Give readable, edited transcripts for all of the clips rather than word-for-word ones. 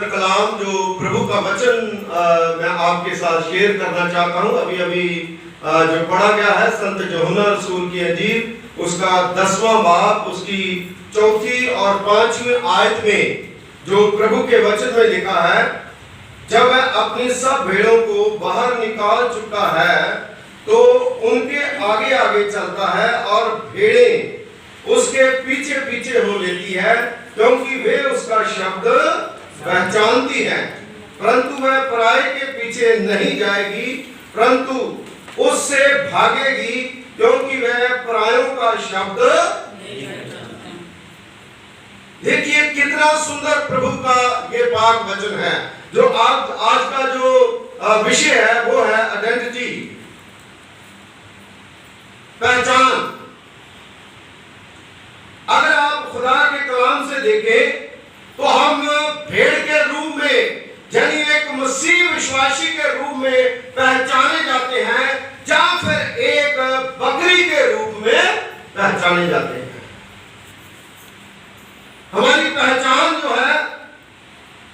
कलाम जो प्रभु का वचन मैं आपके साथ शेयर करना चाहता हूं। अभी अभी जो पढ़ा गया है संत यूहन्ना रसूल की इंजील उसका 10वां बाब उसकी 4 और 5वीं आयत में जो प्रभु के वचन में लिखा है, जब वह अपनी सब भेड़ों को बाहर निकाल चुका है तो उनके आगे आगे चलता है और भेड़ें उसके पीछे पीछे हो लेती है, क्योंकि वे उसका शब्द पहचानती हैं। परंतु वह पराये के पीछे नहीं जाएगी, परंतु उससे भागेगी, क्योंकि वह परायों का शब्द नहीं पहचानती। देखिए कितना सुंदर प्रभु का ये पाक वचन है। जो आज का जो विषय है वो है आइडेंटिटी, पहचान। अगर आप खुदा के कलाम से देखें तो हम भेड़ के रूप में यानी एक मसीह विश्वासी के रूप में पहचाने जाते हैं, या फिर एक बकरी के रूप में पहचाने जाते हैं। हमारी पहचान जो है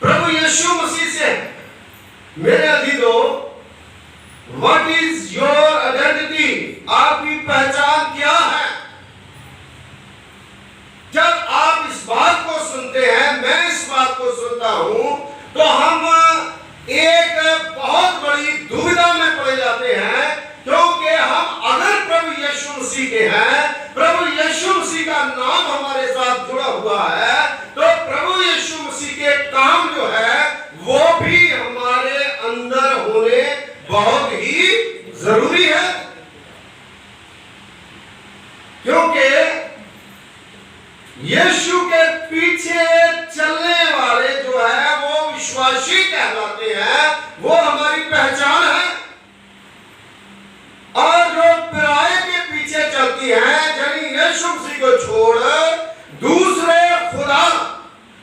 प्रभु यीशु मसीह से है। मेरे अजीजों, व्हाट इज योर आइडेंटिटी? आपकी पहचान क्या है? जब आप इस बात को सुनते हैं, मैं इस बात को सुनता हूं, तो हम एक बहुत बड़ी दुविधा में पड़ जाते हैं, क्योंकि हम अगर प्रभु यीशु मसीह के हैं, प्रभु यीशु मसीह का नाम हमारे साथ जुड़ा हुआ है, तो प्रभु यीशु मसीह के काम जो है वो भी हमारे अंदर होने बहुत ही जरूरी है। क्योंकि यीशु के पीछे चलने वाले जो है वो विश्वासी कहलाते हैं, वो हमारी पहचान है। और जो पराये के पीछे चलती है, यानी यीशु मसीह को छोड़ दूसरे खुदा,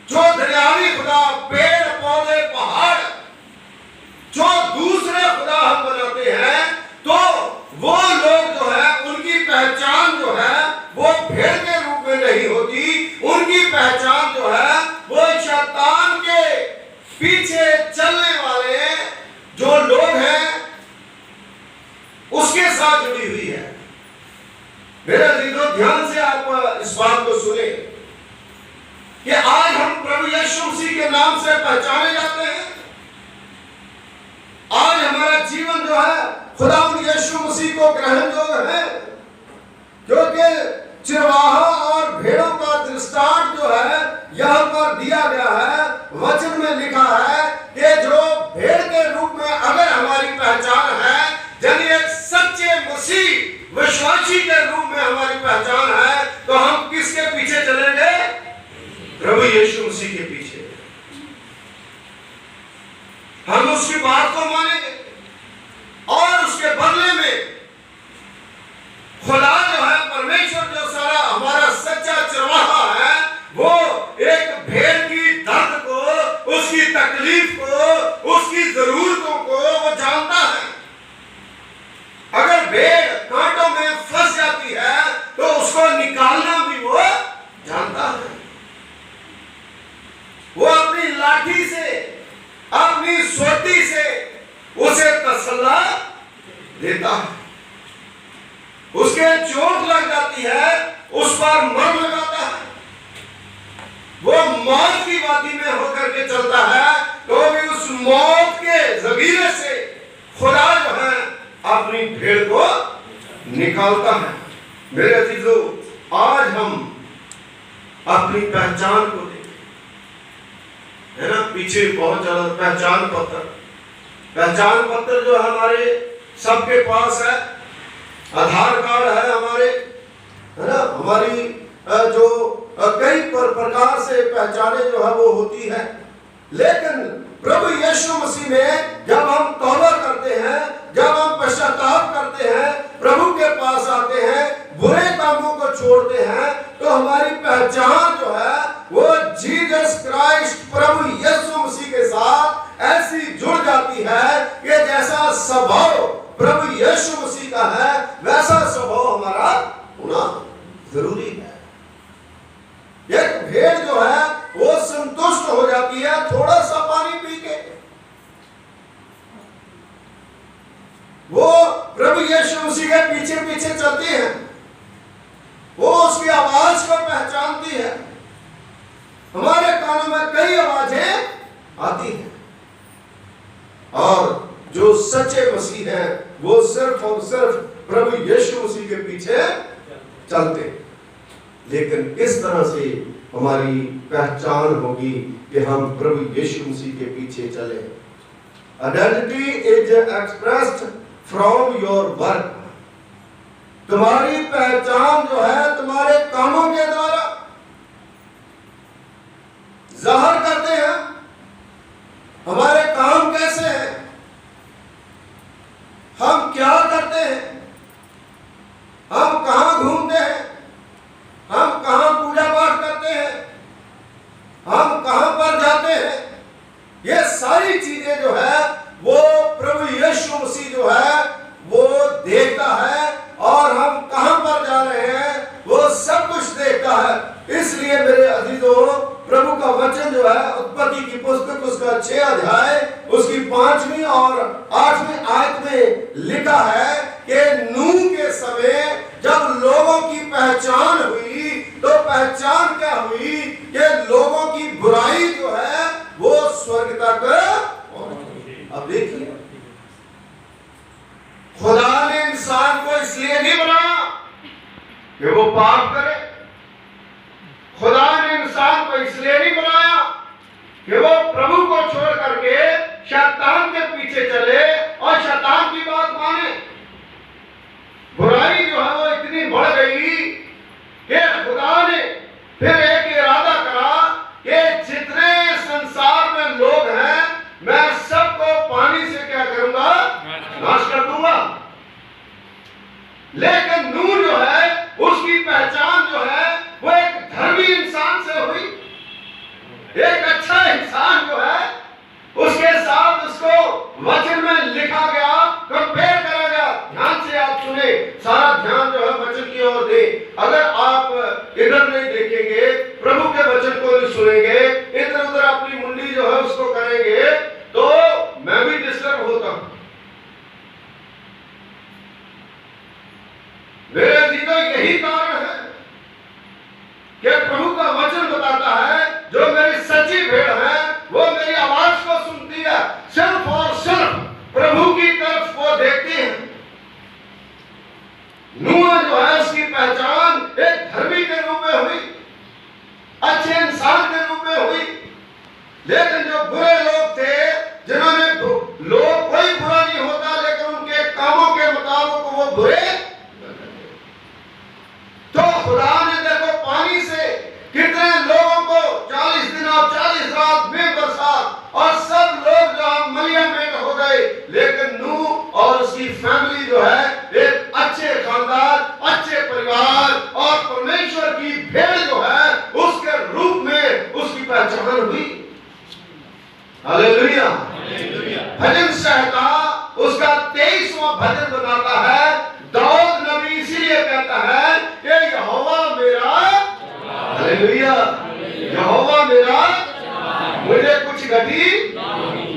जो दरियावी खुदा, पेड़ पौधे पहाड़, जो दूसरे खुदा हम बनाते हैं, तो वो लोग जो है उनकी पहचान जो है वो भेड़ के रूप में नहीं होती। उनकी पहचान जो है वो शैतान के पीछे चलने वाले जो लोग हैं उसके साथ जुड़ी हुई है। मेरे अजीजों, ध्यान से आप इस बात को सुने कि आज हम प्रभु यीशु मसीह के नाम से पहचाने जाते हैं। आज हमारा जीवन जो है खुदा यीशु मसीह को ग्रहण योग्य है, क्योंकि चरवाहा और भेड़ों का दृष्टांत जो है यहाँ पर दिया गया है। वचन में लिखा है कि जो भेड़ के रूप में अगर हमारी पहचान है, यानी एक सच्चे मसीह विश्वासी के रूप में हमारी पहचान है, तो हम किसके पीछे चलेंगे? प्रभु यीशु मसीह के पीछे। हम उसकी बात को मानेंगे और उसके बदले में खुदा जो है, परमेश्वर जो सारा हमारा सच्चा चरवाहा है, वो एक भेड़ की दर्द को, उसकी तकलीफ को, उसकी जरूरतों को वो जानता है। अगर भेड़ कांटों में फंस जाती है तो उसको निकालना भी वो जानता है। वो अपनी लाठी से, अपनी सोटी से उसे तसल्ला देता है। उसके चोट लग जाती है, उस पर मर लगाता है। वो मौत की वादी में होकर के चलता है, तो भी उस मौत के जमीरे से खुदा जो है अपनी भेड़ को निकालता है। मेरे अजीजों, आज हम अपनी पहचान को देखें, है ना। पीछे बहुत ज्यादा पहचान पत्र जो हमारे सबके पास है, आधार कार्ड है हमारे, है ना। हमारी जो कई प्रकार से पहचाने जो है वो होती है, लेकिन प्रभु यीशु मसीह में जब हम तौबा करते हैं, जब हम पश्चाताप करते हैं, प्रभु के पास आते हैं, बुरे कामों को छोड़ते हैं, तो हमारी पहचान जो है वो जीसस क्राइस्ट प्रभु यीशु मसीह के साथ ऐसी जुड़ जाती है कि जैसा स्वभाव प्रभु यीशु मसीह का है, वैसा स्वभाव हमारा होना जरूरी है। एक भेड़ जो है वो संतुष्ट हो जाती है थोड़ा सा आती है। और जो सच्चे मसीह हैं वो सिर्फ और सिर्फ प्रभु यीशु मसीह के पीछे चलते। लेकिन किस तरह से हमारी पहचान होगी कि हम प्रभु यीशु मसीह के पीछे चले? Identity is expressed from your work. तुम्हारी पहचान जो है तुम्हारे कामों के द्वारा जाहिर करते हैं। हमारे काम कैसे हैं, हम क्या करते हैं, हम कहां घूमते हैं, हम कहां पूजा पाठ करते हैं, हम कहां पर जाते हैं, ये सारी चीजें जो है वो प्रभु यीशु मसीह जो है वो देखता है। और हम कहां पर जा रहे हैं वो सब कुछ देखता है। इसलिए मेरे अजीजों, प्रभु का वचन जो है उत्पत्ति की पुस्तक उसका 6 अध्याय उसकी 5वीं और 8वीं आयत में लिखा है कि नूह के समय जब लोगों की पहचान हुई तो पहचान क्या हुई कि लोगों की बुराई जो है वो स्वर्ग तक। अब देखिए, खुदा ने इंसान को इसलिए नहीं बनाया कि वो पाप करे। खुदा ने इंसान को इसलिए नहीं बनाया कि वो प्रभु को छोड़ करके शैतान के पीछे चले और शैतान की बात माने। बुराई जो है वो इतनी बढ़ गई कि खुदा ने फिर एक इरादा करा कि जितने संसार में लोग हैं मैं सबको पानी से क्या करूंगा, नाश कर दूंगा। लेकिन नूह जो है उसकी पहचान जो है वो एक धर्मी इंसान से हुई। एक अच्छा इंसान जो है उसके साथ उसको वचन में लिखा गया, कंपेयर करा गया। ध्यान से आप सुने, सारा ध्यान जो है वचन की ओर दे। अगर आप इधर नहीं देखेंगे, प्रभु के वचन को नहीं सुनेंगे, इधर उधर अपनी मुंडी जो है उसको करेंगे तो मैं भी डिस्टर्ब होता हूं। मेरे जीवन यही कारण है कि प्रभु का वचन बताता है जो मेरी सच्ची भेड़ है वो मेरी आवाज को सुनती है, सिर्फ और सिर्फ प्रभु की तरफ वो देखती है। नूह जो है उसकी पहचान एक धर्मी के रूप में हुई, अच्छे इंसान के रूप में हुई। लेकिन जो बुरे लोग थे, जिन्होंने लोग कोई बुरा नहीं होता लेकिन उनके कामों के मुताबिक वो बुरे, तो खुदा ने देखो पानी से कितने लोगों को 40 दिन और 40 रात में बरसात और सब लोग जो मलिया मेट हो गए। लेकिन नूह और उसकी फैमिली जो है एक अच्छे खानदान, अच्छे परिवार और परमेश्वर की भेड़ जो है उसके रूप में उसकी पहचान हुई। हालेलुया। भजन संहिता उसका 23वां भजन बताता है, दाऊद नबी इसीलिए कहता है कि यहोवा मेरा, हालेलुया, यहोवा मेरा मुझे कुछ घटी,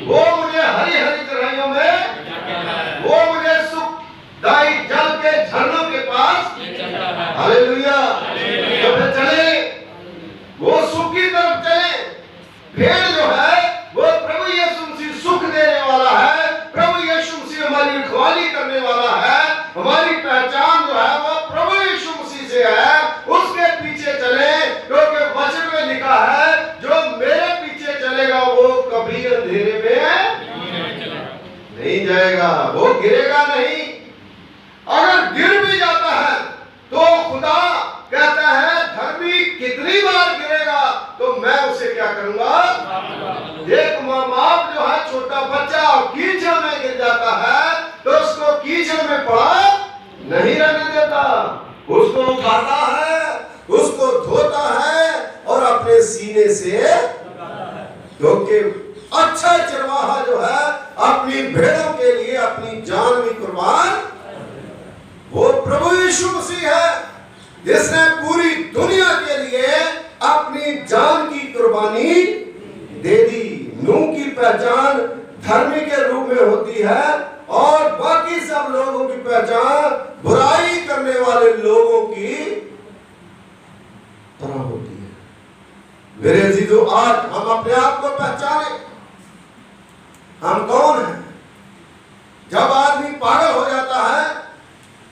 वो मुझे हरी हरी चराइयों में, वो मुझे सुखदाई जल के झरनों के पास, हालेलुया, जब चले वो सुख की तरफ चले। भेड़ जो है वो प्रभु यीशु मसीह सुख देने वाला है, प्रभु यीशु मसीह हमारी रखवाली करने वाला है। हमारी पहचान जो है वो प्रभु यीशु मसीह से है, उसके पीछे चले, क्योंकि वचन में लिखा है जो मेरे पीछे चलेगा वो कभी अंधेरे में नहीं जाएगा, वो गिरेगा नहीं। अगर गिर भी जाता है तो खुदा कहता है धर्मी कितनी बार गिरेगा तो मैं उसे क्या करूंगा। एक माँ बाप जो है छोटा बच्चा कीचड़ में गिर जाता है तो उसको कीचड़ में पड़ा नहीं रहने देता, उसको उठाता है, उसको धोता है और अपने सीने से, क्योंकि अच्छा चरवाहा जो है अपनी भेड़ों के लिए अपनी जान भी कुर्बान, वो प्रभु यीशु मसीह है जिसने पूरी दुनिया के लिए अपनी जान की कुर्बानी दे दी। नूह की पहचान धर्मी के रूप में होती है और बाकी सब लोगों की पहचान बुराई करने वाले लोगों की तरह होती है। मेरे अजीजों, आज हम अपने आप को पहचाने, हम कौन हैं। जब आदमी पागल हो जाता है,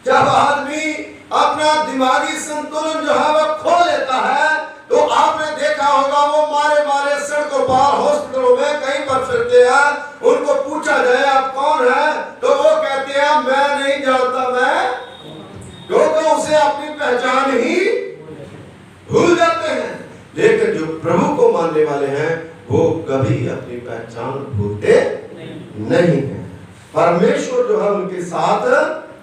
जब आदमी अपना दिमागी संतुलन जो है वह खो लेता है, तो आपने देखा होगा वो मारे मारे सड़कों पर, हॉस्पिटलों में कहीं पर फिरते हैं। उनको पूछा जाए आप कौन है, तो वो कहते हैं मैं नहीं जानता मैं, क्योंकि उसे अपनी पहचान ही भूल जाते हैं। लेकिन जो प्रभु को मानने वाले हैं वो कभी अपनी पहचान भूलते नहीं है। परमेश्वर जो है उनके साथ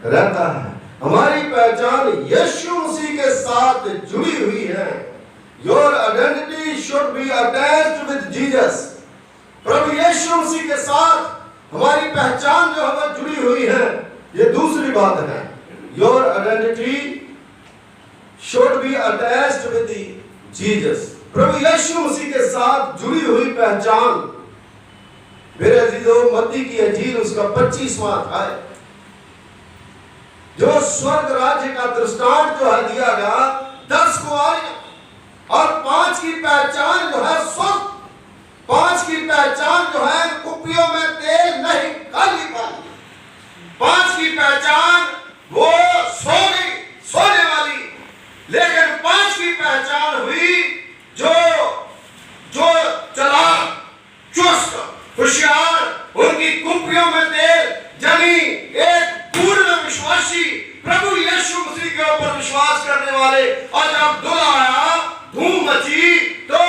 रहता है। हमारी पहचान यीशु मसीह के साथ जुड़ी हुई है। Your identity should be attached with Jesus. प्रभु यीशु मसीह के साथ हमारी पहचान जो है वह जुड़ी हुई है। ये दूसरी बात है। Your identity should be attached with Jesus. प्रभु यीशु मसीह के साथ जुड़ी हुई पहचान। मेरे अजीजों, मत्ती की इंजील उसका 25वां अध्याय, जो स्वर्ग राज्य का दृष्टांत जो है दिया गया, 10 कुंवारियां और 5 की पहचान जो है स्वर्ग, 5 की पहचान जो है कुपियों में तेल नहीं खाली पानी, 5 की पहचान वो सोने वाली, लेकिन 5 की पहचान हुई जो चालाक, चुस्त, होशियार, उनकी कुपियों में तेल जनी एक पूर्ण विश्वासी प्रभु यीशु मसीह के ऊपर विश्वास करने वाले। और जब दूल्हा आया, धूम मची, तो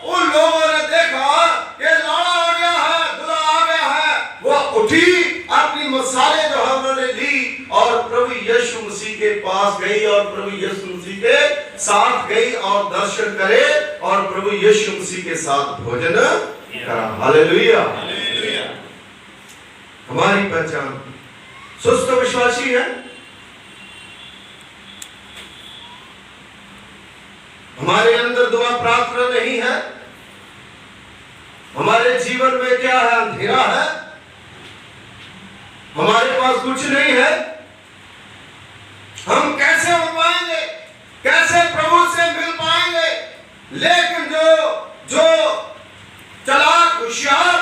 उन लोगों ने देखा कि लाड़ा आ गया है, दूल्हा आ गया है। वो उठी, अपनी मसाले जो है उन्होंने ली और प्रभु यीशु मसीह के पास गई और प्रभु यीशु मसीह के साथ गई और दर्शन करे और प्रभु यीशु मसीह के साथ भोजन करा। हालेलुया। हमारी पहचान सुस्त विश्वासी है। हमारे अंदर दुआ प्रार्थना नहीं है। हमारे जीवन में क्या है? अंधेरा है। हमारे पास कुछ नहीं है। हम कैसे हो पाएंगे? कैसे प्रभु से मिल पाएंगे? लेकिन जो चालाक, होशियार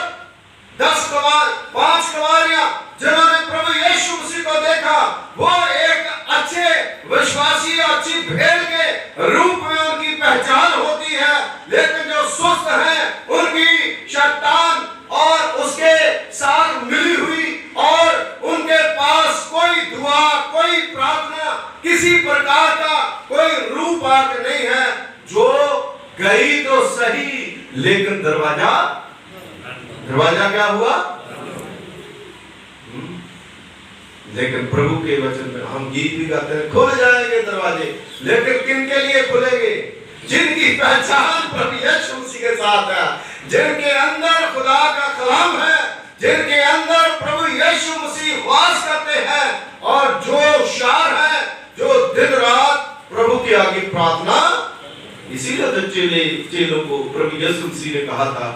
5 कुंवारियां जिन्होंने प्रभु यीशु मसीह को देखा, वो एक अच्छे विश्वासी, अच्छी भेड़ के रूप में उनकी पहचान होती है। लेकिन जो सुस्त हैं, उनकी शैतान और उसके साथ मिली हुई और उनके पास कोई दुआ, कोई प्रार्थना, किसी प्रकार का कोई रूप आके नहीं है। जो गई तो सही, लेकिन दरवाजा क्या हुआ? लेकिन प्रभु के वचन में हम गीत भी गाते हैं, खुल जाएंगे दरवाजे, लेकिन किन के लिए खुलेंगे? जिनकी पहचान प्रभु यीशु मसीह के साथ है, जिनके अंदर खुदा का कलाम है, जिनके अंदर प्रभु यीशु मसीह वास करते हैं और जो होशियार है, जो दिन रात प्रभु के आगे प्रार्थना। इसीलिए तो चेलों को प्रभु यीशु मसीह ने कहा था,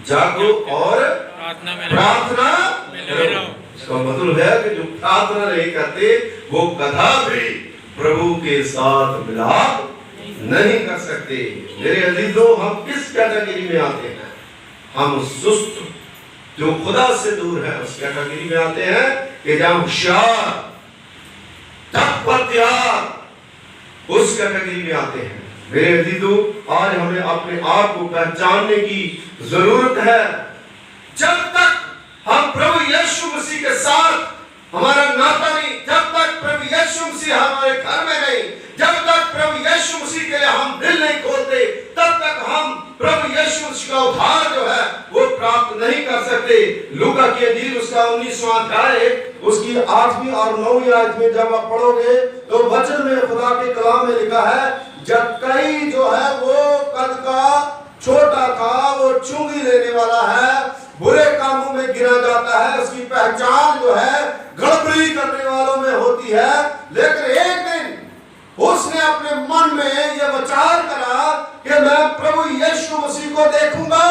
जागो और प्रार्थना करो। इसका मतलब है कि जो प्रार्थना नहीं करते वो कदा भी प्रभु के साथ मिलाप नहीं कर सकते। मेरे अजीजों, हम किस कैटेगरी में आते हैं? हम सुस्त, जो खुदा से दूर है, उस कैटेगरी में आते हैं कि जहां होशियार, तत्पर, उस कैटेगरी में आते हैं। मेरे अजीजों, आज हमें अपने आप को पहचानने की जरूरत है। जब तक हम प्रभु यीशु मसीह के साथ हमारा नाता नहीं, जब तक प्रभु यीशु मसीह हमारे घर में नहीं, जब तक प्रभु यीशु मसीह के लिए हम दिल नहीं खोलते, तब तक हम प्रभु यीशु मसीह का उद्धार जो है वो प्राप्त नहीं कर सकते। लूका की इंजील उसका 19वां अध्याय, उसकी 8वीं और 9वीं आयत में जब आप पढ़ोगे तो वचन में, खुदा के कलाम में लिखा है, जक्कई जो है वो कद का छोटा था, वो चुंगी लेने वाला है, बुरे कामों में गिरा जाता है, उसकी पहचान जो है गड़बड़ी करने वालों में होती है। लेकिन एक दिन उसने अपने मन में यह विचार करा कि मैं प्रभु यीशु मसीह को देखूंगा।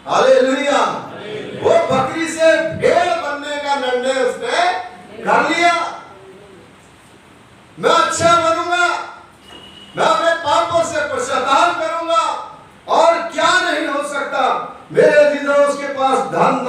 हालेलुया। वो बकरी से भेड़ बनने का निर्णय उसने कर लिया। मैं अच्छा बनूंगा, मैं अपने पापों से पश्चाताप करूंगा और क्या नहीं हो सकता। मेरे अजीजों, उसके पास धन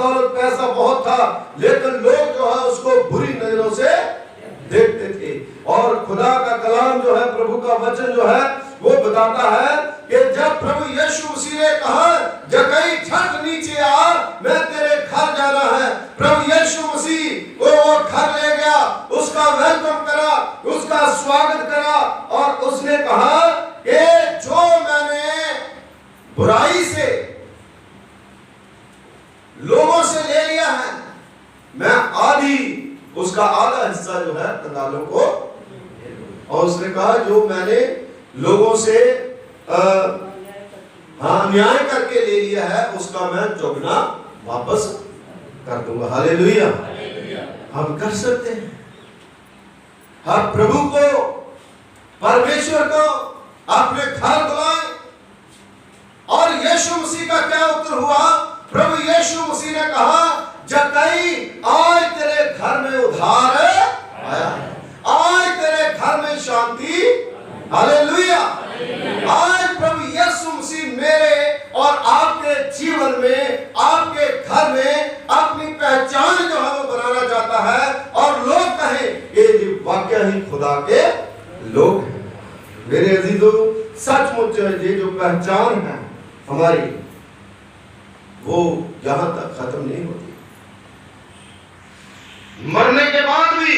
घर ले गया, उसका वेलकम करा, उसका स्वागत करा और उसने कहा कि जो मैंने बुराई से लोगों से ले लिया है, मैं उसका आधा हिस्सा जो है कंगालों को, और उसने कहा जो मैंने लोगों से न्याय करके ले लिया है उसका मैं चौगुना वापस कर दूंगा। हालेलुया। हम कर सकते हैं। हर प्रभु को, परमेश्वर को अपने घर बुलाएं। और यीशु मसीह का क्या उत्तर हुआ? प्रभु यीशु मसीह ने कहा जक्कई आज तेरे घर में उद्धार आया, आज तेरे घर में शांति। हालेलुया। आज प्रभु यीशु मसीह मेरे और आपके जीवन में, आपके घर में अपनी पहचान जो है वो बनाना चाहता है और लोग कहें ये वाकई ही खुदा के लोग हैं। मेरे अजीजों, सचमुच ये जो पहचान है हमारी वो यहां तक खत्म नहीं होती। मरने के बाद भी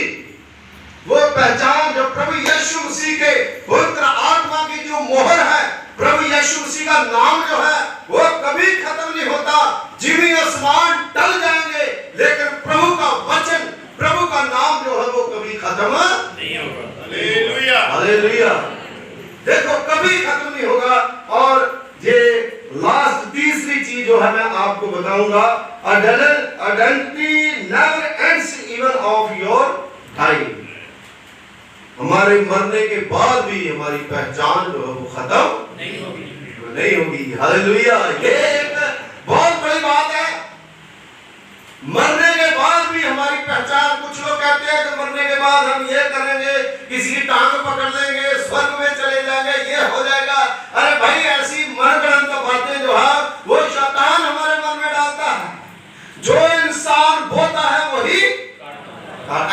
वो पहचान जो प्रभु यीशु मसीह के पवित्र आत्मा की जो मोहर है, प्रभु यीशु मसीह का नाम जो है वो कभी खत्म नहीं होता। जिमी आसमान टल जाएंगे लेकिन प्रभु का वचन, प्रभु का नाम जो है वो कभी खत्म नहीं होगा। Hallelujah, hallelujah. देखो कभी खत्म नहीं होगा। और ये लास्ट तीसरी चीज जो है मैं आपको बताऊंगा, identity never ends even of your time. हमारे मरने के बाद भी हमारी पहचान जो है वो खत्म नहीं होगी। हालेलुया। ये एक बहुत बड़ी बात है। मरने के बाद भी हमारी पहचान, कुछ लोग कहते हैं कि मरने के बाद हम ये करेंगे, किसी की टांग पकड़ लेंगे, स्वर्ग में चले जाएंगे, ये हो जाएगा। अरे भाई, ऐसी मनगढ़ंत बातें जो है वो शैतान हमारे मन में डालता है। जो इंसान बोता है वही,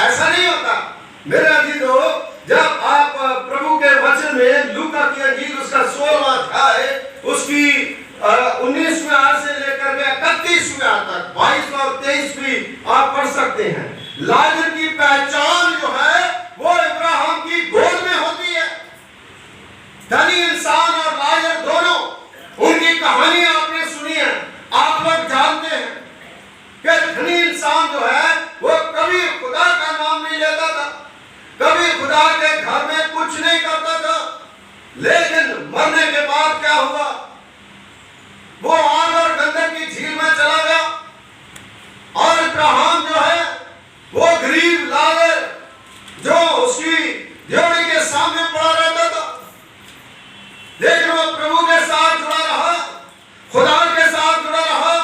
ऐसा नहीं होता। मेरे अजीजों, जब आप प्रभु के वचन में लूका की अंजील उसका 16वां अध्याय उसकी 19वें आयत से लेकर के 31वें आयत तक, 22 और 23 भी आप पढ़ सकते हैं। लाजर की पहचान जो है वो इब्राहिम की गोद में होती है। धनी इंसान और लाजर दोनों, उनकी कहानी आपने सुनी है, आप लोग जानते हैं कि धनी इंसान जो है वो कभी खुदा का नाम नहीं लेता था, कभी खुदा के घर में कुछ नहीं करता था, लेकिन मरने के बाद क्या हुआ? वो आग और गंधक की झील में चला गया और इब्राहिम जो है वो गरीब लाजर जो उसकी ड्योढ़ी के सामने पड़ा रहता था, लेकिन वो प्रभु के साथ जुड़ा रहा, खुदा के साथ जुड़ा रहा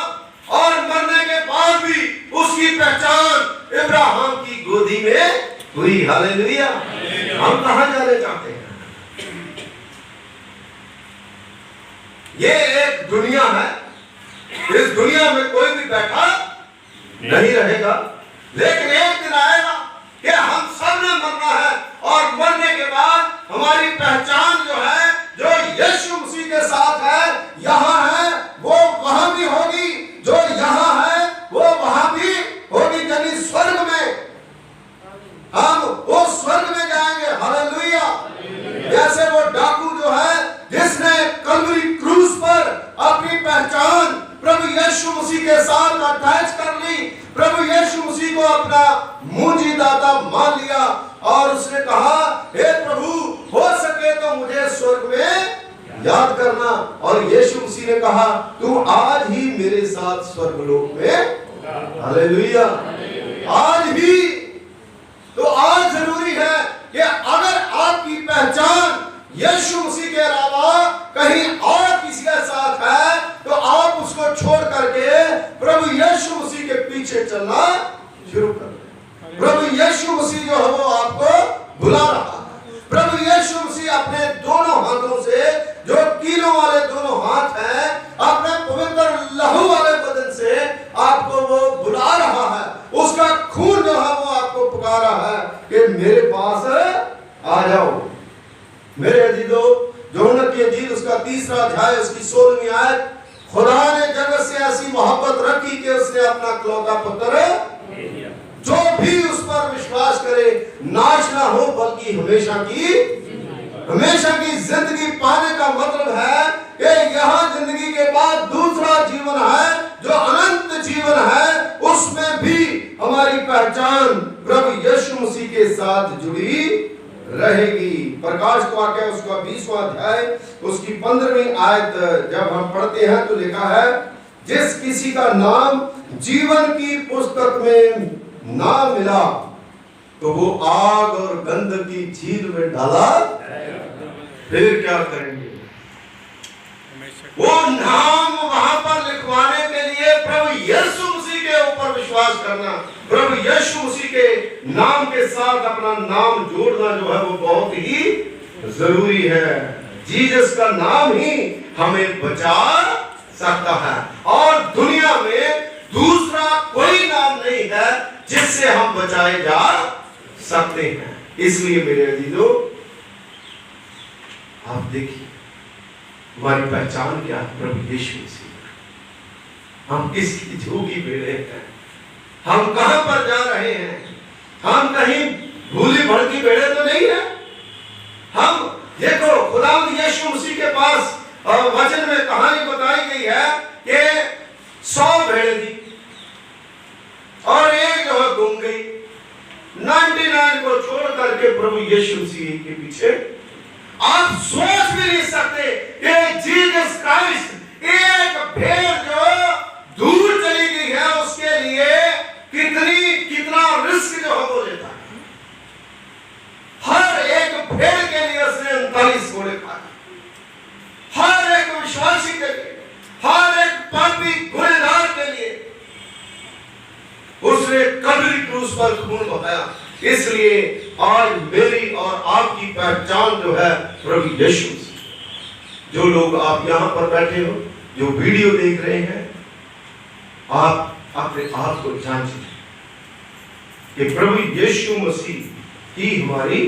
और मरने के बाद भी उसकी पहचान इब्राहिम की गोदी में हुई। हालेलुया। हम कहां जाने चाहते हैं? ये एक दुनिया है, इस दुनिया में कोई भी बैठा नहीं रहेगा, लेकिन एक दिन आएगा कि हम सब ने मरना है और मरने के बाद हमारी पहचान जो है, जो यीशु मसीह के साथ है, यहां है वो वहां भी होगी, जो यहां है वो वहां भी होगी, यानी स्वर्ग में हम वो स्वर्ग में जाएंगे। हालेलुया। जैसे वो डाकू जो है जिसने कलवरी क्रूस पर अपनी पहचान प्रभु यीशु मसीह के साथ अटैच कर ली, प्रभु यीशु मसीह को अपना मुंजी दाता मान लिया और उसने कहा हे प्रभु, हो सके तो मुझे स्वर्ग में याद करना। और यीशु मसीह ने कहा तू आज ही मेरे साथ स्वर्गलोक में। हालेलुया। आज ही तो आज जरूरी है कि अगर आपकी पहचान यीशु मसीह के अलावा कहीं और किसी के साथ है तो आप उसको छोड़ करके प्रभु यीशु मसीह के पीछे चलना शुरू कर दें। प्रभु यीशु मसीह जो है वो आपको बुला रहा है। प्रभु यीशु मसीह अपने दोनों हाथों से, जो कीलों वाले दोनों हाथ हैं, अपने पवित्र लहू वाले बदन से आपको वो बुला रहा है। उसका खून जो है वो आपको पुकारा है कि मेरे पास आ जाओ। मेरे अजीजों, यूहन्ना की अंजील उसका 3रा अध्याय उसकी 16वीं आयत, खुदा ने जगत से ऐसी मोहब्बत रखी कि उसने अपना इकलौता पुत्र जो भी उस पर करे, नाश ना हो बल्कि हमेशा की जिंदगी पाने का मतलब है कि यहाँ जिंदगी के बाद दूसरा जीवन है जो अनंत जीवन है, उसमें भी हमारी पहचान प्रभु यीशु मसीह के साथ जुड़ी रहेगी। प्रकाश वाक्य उसका 20वां अध्याय उसकी 15वीं आयत जब हम पढ़ते हैं तो लिखा है, जिस किसी का नाम जीवन की पुस्तक में ना मिला तो वो आग और गंध की झील में डाला, फिर क्या करेंगे? वो नाम वहां पर लिखवाने के लिए प्रभु यीशु मसीह के ऊपर विश्वास करना, प्रभु यीशु मसीह के नाम के साथ अपना नाम जोड़ना जो है वो बहुत ही जरूरी है। जीसस का नाम ही हमें बचा सकता है और दुनिया में दूसरा कोई नाम नहीं है जिससे हम बचाए जा सकते हैं। इसलिए मेरे अजीजों, आप देखिए हमारी पहचान क्या है प्रभु यीशु मसीह। हम किसकी झोंकी भेड़े हैं? हम कहां पर जा रहे हैं? हम कहीं भूली भड़की भेड़े तो नहीं है। हम देखो खुदावंद यीशु मसीह के पास वचन में कहानी बताई गई है कि 100 भेड़ें थी और एक जो है गुम गई। 99 को छोड़ करके प्रभु यीशु मसीह के पीछे। आप सोच भी नहीं सकते कि जीसस क्राइस्ट एक भेड़ जो दूर चली गई है उसके लिए कितना रिस्क जो है वो लेता है। हर एक भेड़ के लिए उसने 39 घोड़े खाए, हर एक विश्वासी के लिए, हर एक पापी गुनहगार के लिए उसने कल्वरी क्रूस पर खून बहाया। इसलिए आज मेरी और आपकी पहचान जो है प्रभु यीशु मसीह। जो लोग आप यहां पर बैठे हो, जो वीडियो देख रहे हैं, आप अपने आप को जांचें कि प्रभु यीशु मसीह ही हमारी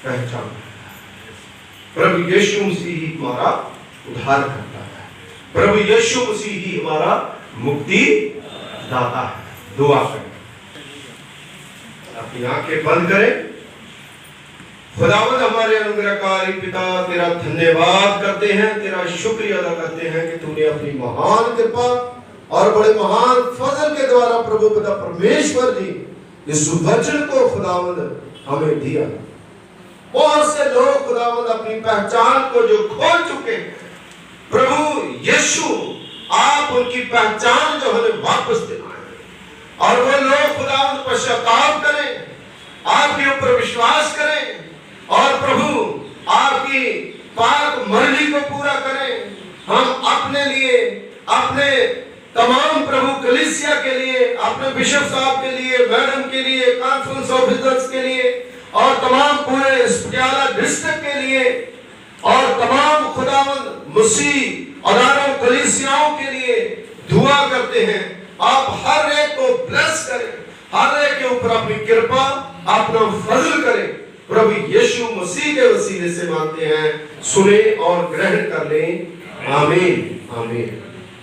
पहचान है। प्रभु यीशु मसीह ही हमारा उद्धार करता है। प्रभु यीशु मसीह ही हमारा मुक्ति दाता है। दुआ करें, अपनी आंखें बंद करें। खुदावंद हमारे अनुग्रहकारी पिता, तेरा धन्यवाद करते हैं, तेरा शुक्रिया अदा करते हैं कि तूने अपनी महान कृपा और बड़े महान फजल के द्वारा प्रभु पिता परमेश्वर जी इस वचन को खुदावंद हमें दिया। बहुत से लोग खुदावंद अपनी पहचान को जो खोल चुके हैं, प्रभु यीशु आप उनकी पहचान जो हमें वापस दिलाएं और वो लोग खुदावंद पश्चाताप करें, आपके ऊपर विश्वास करें और प्रभु आपकी पाक मर्जी को पूरा करें। हम अपने लिए, अपने तमाम प्रभु कलीसिया के लिए, अपने बिशप साहब के लिए, मैडम के लिए, कॉन्फ्रेंस ऑफिसर्स के लिए और तमाम पूरे पटियाला डिस्ट्रिक्ट के लिए और तमाम खुदावंद मसीह अदारों कलीसियाओं के लिए दुआ करते हैं। आप हर एक को ब्लेस करें, हर एक के ऊपर अपनी कृपा, अपना फजल करें। प्रभु यीशु मसीह के वसीले से मांगते हैं, सुने और ग्रहण कर लें। आमीन आमीन।